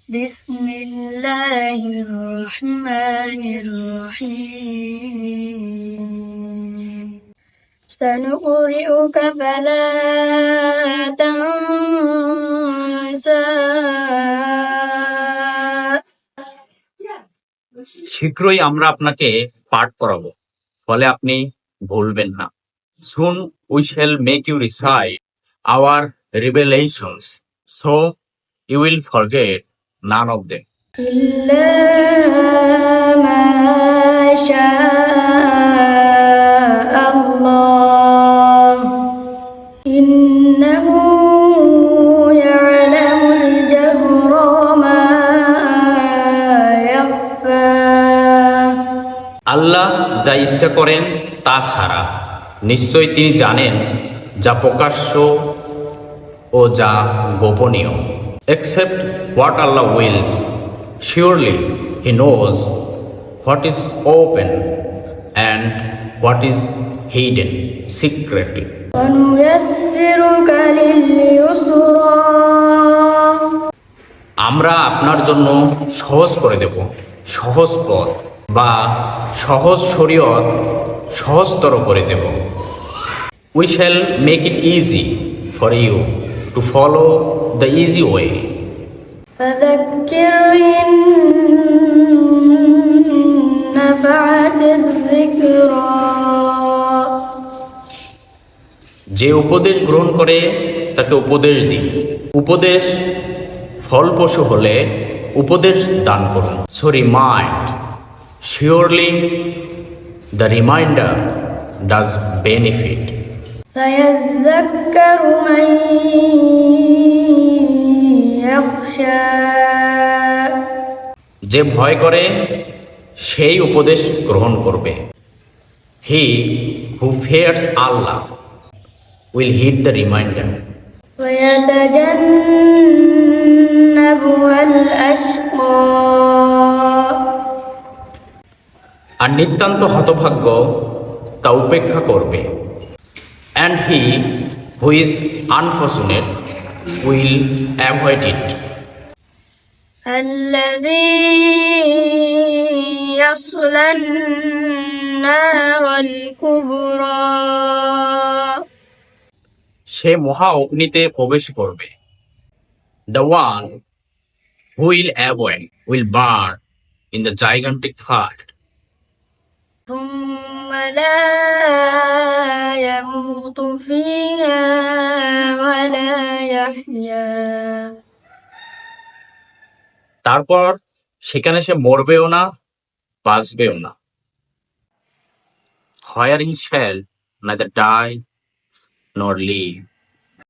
بسم الله الرحمن الرحيم سنقرئك فلا تنسى শীঘ্রই আমরা আপনাকে পাঠ করাবো, ফলে আপনি ভুলবেন না। Soon we shall make you recite our revelations, so you will forget none of them. إلا ما شاء الله إنه يعلم الجهر وما يخفى আল্লাহ যা ইচ্ছা করেন তা ছাড়া নিশ্চয়ই তিনি জানেন যা প্রকাশ্য ও যা গোপনীয়। Except what Allah wills, surely He knows what is open and what is hidden secretly. ونيسرك لليسرى আমরা আপনার জন্য সহজ করে দেব, সহজ পথ বা সহজ শরীয়ত সহজতর করে দেব। We shall make it easy for you to follow the easy way. فذكر إن نفعت الذكرى যে উপদেশ গ্রহণ করে তাকে উপদেশ দিন, উপদেশ ফলপ্রসূ হলে উপদেশ দান করুন। So remind, surely the reminder does benefit. سيذكر من يخشى যে ভয় করে সেই উপদেশ গ্রহণ করবে। He who fears Allah will heed the reminder. ويتجنبها الأشقى আর নিতান্ত হতভাগ্য তা উপেক্ষা করবে। And he who is unfortunate will avoid it. الذي يصلى النار الكبرى সে মহা অগ্নিতে প্রবেশ করবে। The one who will avoid will burn in the gigantic fire. ثم لا يموت فيها ولا يحيا তারপর সেখানে সে মরবেও না, বাঁচবেও না। Where he shall neither die nor live.